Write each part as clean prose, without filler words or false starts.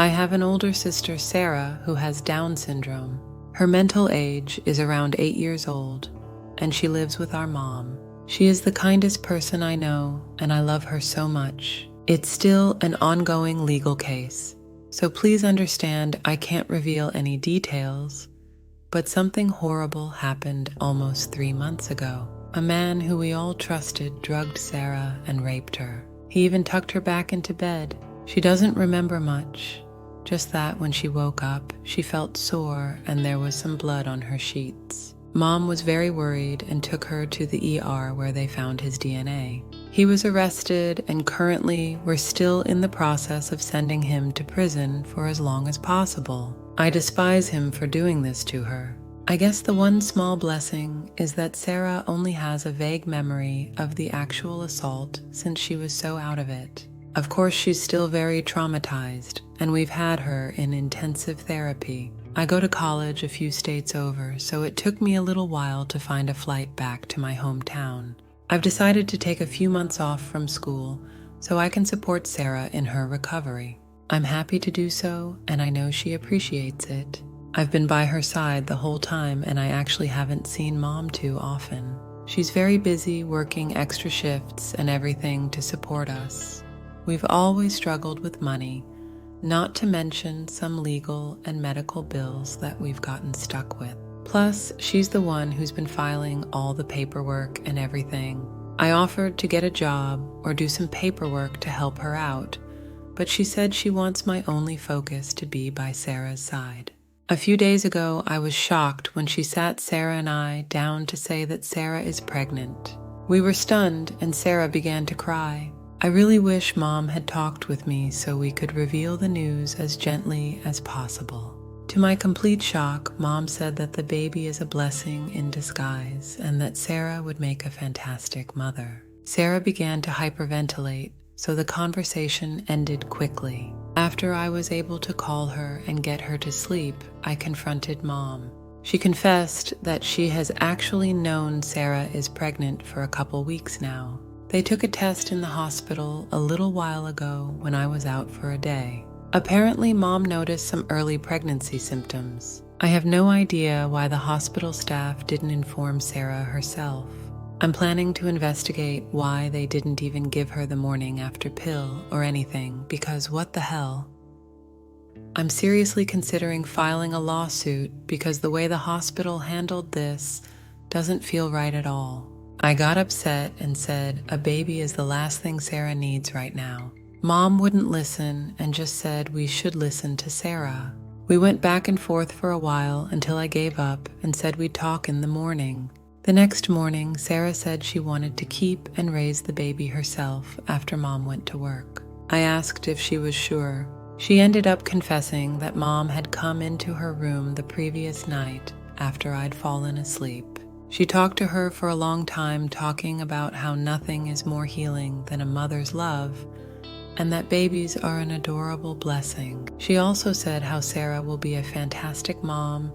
I have an older sister, Sarah, who has Down syndrome. Her mental age is around 8 years old, and she lives with our mom. She is the kindest person I know, and I love her so much. It's still an ongoing legal case, so please understand I can't reveal any details, but something horrible happened almost 3 months ago. A man who we all trusted drugged Sarah and raped her. He even tucked her back into bed. She doesn't remember much, just that when she woke up, she felt sore and there was some blood on her sheets. Mom was very worried and took her to the ER where they found his DNA. He was arrested, and currently we're still in the process of sending him to prison for as long as possible. I despise him for doing this to her. I guess the one small blessing is that Sarah only has a vague memory of the actual assault since she was so out of it. Of course, she's still very traumatized, and we've had her in intensive therapy. I go to college a few states over, so it took me a little while to find a flight back to my hometown. I've decided to take a few months off from school so I can support Sarah in her recovery. I'm happy to do so, and I know she appreciates it. I've been by her side the whole time, and I actually haven't seen Mom too often. She's very busy working extra shifts and everything to support us. We've always struggled with money, not to mention some legal and medical bills that we've gotten stuck with. Plus, she's the one who's been filing all the paperwork and everything. I offered to get a job or do some paperwork to help her out, but she said she wants my only focus to be by Sarah's side. A few days ago, I was shocked when she sat Sarah and I down to say that Sarah is pregnant. We were stunned, and Sarah began to cry. I really wish Mom had talked with me so we could reveal the news as gently as possible. To my complete shock, Mom said that the baby is a blessing in disguise and that Sarah would make a fantastic mother. Sarah began to hyperventilate, so the conversation ended quickly. After I was able to call her and get her to sleep, I confronted Mom. She confessed that she has actually known Sarah is pregnant for a couple weeks now. They took a test in the hospital a little while ago when I was out for a day. Apparently, Mom noticed some early pregnancy symptoms. I have no idea why the hospital staff didn't inform Sarah herself. I'm planning to investigate why they didn't even give her the morning after pill or anything, because what the hell? I'm seriously considering filing a lawsuit because the way the hospital handled this doesn't feel right at all. I got upset and said a baby is the last thing Sarah needs right now. Mom wouldn't listen and just said we should listen to Sarah. We went back and forth for a while until I gave up and said we'd talk in the morning. The next morning, Sarah said she wanted to keep and raise the baby herself after Mom went to work. I asked if she was sure. She ended up confessing that Mom had come into her room the previous night after I'd fallen asleep. She talked to her for a long time, talking about how nothing is more healing than a mother's love, and that babies are an adorable blessing. She also said how Sarah will be a fantastic mom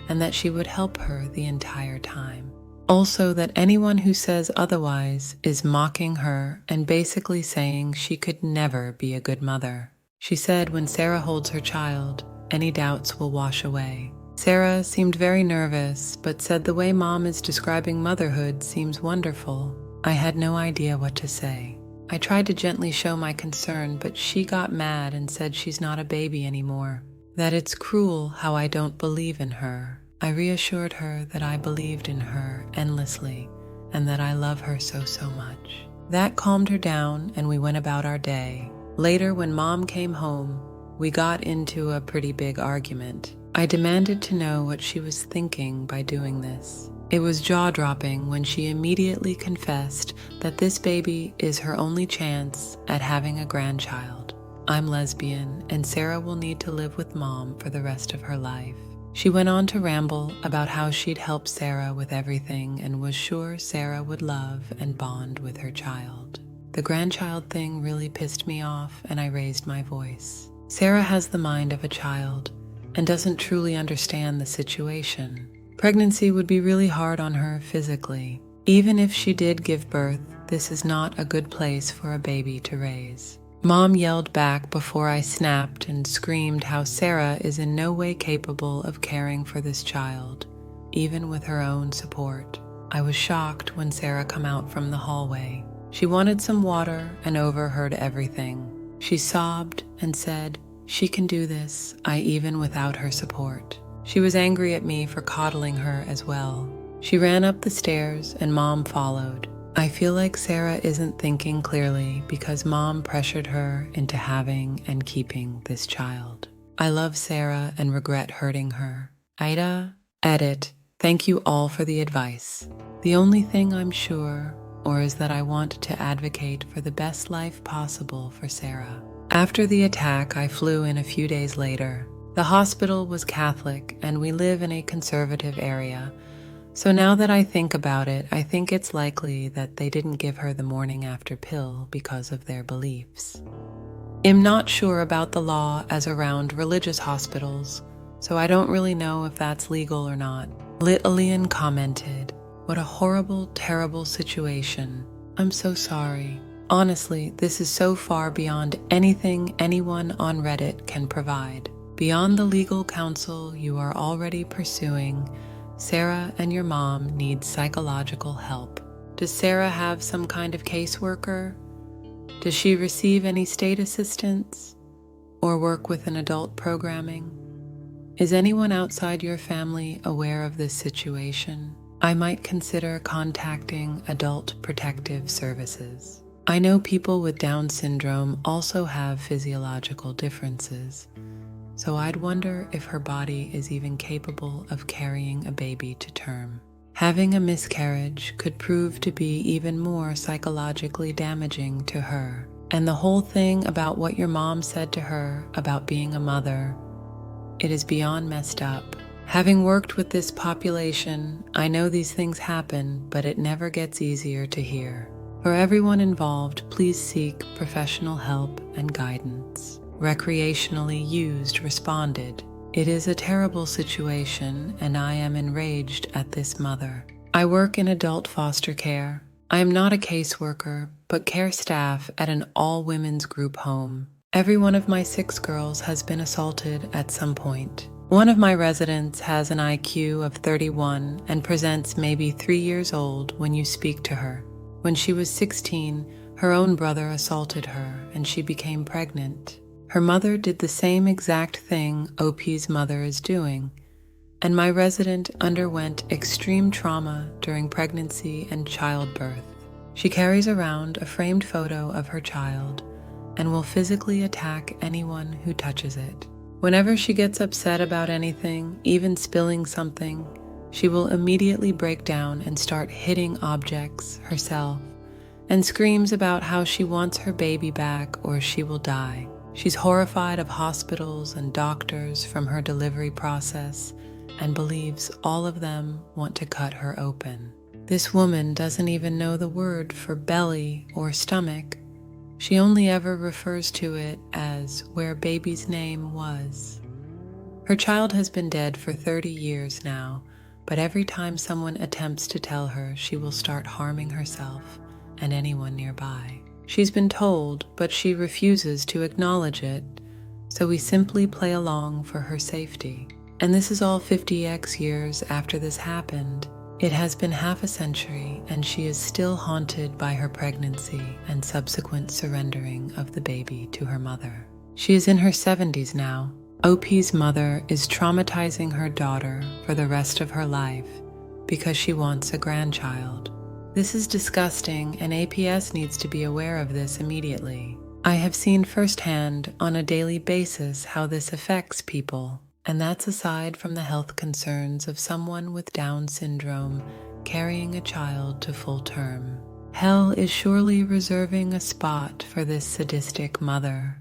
and that she would help her the entire time. Also, that anyone who says otherwise is mocking her and basically saying she could never be a good mother. She said when Sarah holds her child, any doubts will wash away. Sarah seemed very nervous, but said the way Mom is describing motherhood seems wonderful. I had no idea what to say. I tried to gently show my concern, but she got mad and said she's not a baby anymore, that it's cruel how I don't believe in her. I reassured her that I believed in her endlessly and that I love her so much. That calmed her down and we went about our day. Later, when Mom came home, we got into a pretty big argument. I demanded to know what she was thinking by doing this. It was jaw-dropping when she immediately confessed that this baby is her only chance at having a grandchild. I'm lesbian, and Sarah will need to live with Mom for the rest of her life. She went on to ramble about how she'd help Sarah with everything and was sure Sarah would love and bond with her child. The grandchild thing really pissed me off, and I raised my voice. Sarah has the mind of a child and doesn't truly understand the situation. Pregnancy would be really hard on her physically. Even if she did give birth, this is not a good place for a baby to raise. Mom yelled back before I snapped and screamed how Sarah is in no way capable of caring for this child, even with her own support. I was shocked when Sarah came out from the hallway. She wanted some water and overheard everything. She sobbed and said, "She can do this, even without her support." She was angry at me for coddling her as well. She ran up the stairs and Mom followed. I feel like Sarah isn't thinking clearly because Mom pressured her into having and keeping this child. I love Sarah and regret hurting her. Ida, edit. Thank you all for the advice. The only thing I'm sure is that I want to advocate for the best life possible for Sarah. After the attack, I flew in a few days later. The hospital was Catholic and we live in a conservative area. So now that I think about it, I think it's likely that they didn't give her the morning after pill because of their beliefs. I'm not sure about the law as around religious hospitals, so I don't really know if that's legal or not. Lillian commented, "What a horrible, terrible situation. I'm so sorry. Honestly, this is so far beyond anything anyone on Reddit can provide. Beyond the legal counsel you are already pursuing, Sarah and your mom need psychological help. Does Sarah have some kind of caseworker? Does she receive any state assistance or work with an adult programming? Is anyone outside your family aware of this situation? I might consider contacting Adult Protective Services. I know people with Down syndrome also have physiological differences, so I'd wonder if her body is even capable of carrying a baby to term. Having a miscarriage could prove to be even more psychologically damaging to her. And the whole thing about what your mom said to her about being a mother, it is beyond messed up. Having worked with this population, I know these things happen, but it never gets easier to hear. For everyone involved, please seek professional help and guidance." Recreationally used responded, "It is a terrible situation and I am enraged at this mother. I work in adult foster care. I am not a caseworker, but care staff at an all-women's group home. Every one of my 6 girls has been assaulted at some point. One of my residents has an IQ of 31 and presents maybe 3 years old when you speak to her. When she was 16, her own brother assaulted her and she became pregnant. Her mother did the same exact thing OP's mother is doing, and my resident underwent extreme trauma during pregnancy and childbirth. She carries around a framed photo of her child and will physically attack anyone who touches it. Whenever she gets upset about anything, even spilling something, she will immediately break down and start hitting objects herself, and screams about how she wants her baby back or she will die. She's horrified of hospitals and doctors from her delivery process and believes all of them want to cut her open. This woman doesn't even know the word for belly or stomach. She only ever refers to it as where baby's name was. Her child has been dead for 30 years now, but every time someone attempts to tell her, she will start harming herself and anyone nearby. She's been told, but she refuses to acknowledge it, so we simply play along for her safety. And this is all 50x years after this happened. It has been half a century, and she is still haunted by her pregnancy and subsequent surrendering of the baby to her mother. She is in her 70s now. OP's mother is traumatizing her daughter for the rest of her life because she wants a grandchild. This is disgusting, and APS needs to be aware of this immediately. I have seen firsthand on a daily basis how this affects people, and that's aside from the health concerns of someone with Down syndrome carrying a child to full term. Hell is surely reserving a spot for this sadistic mother.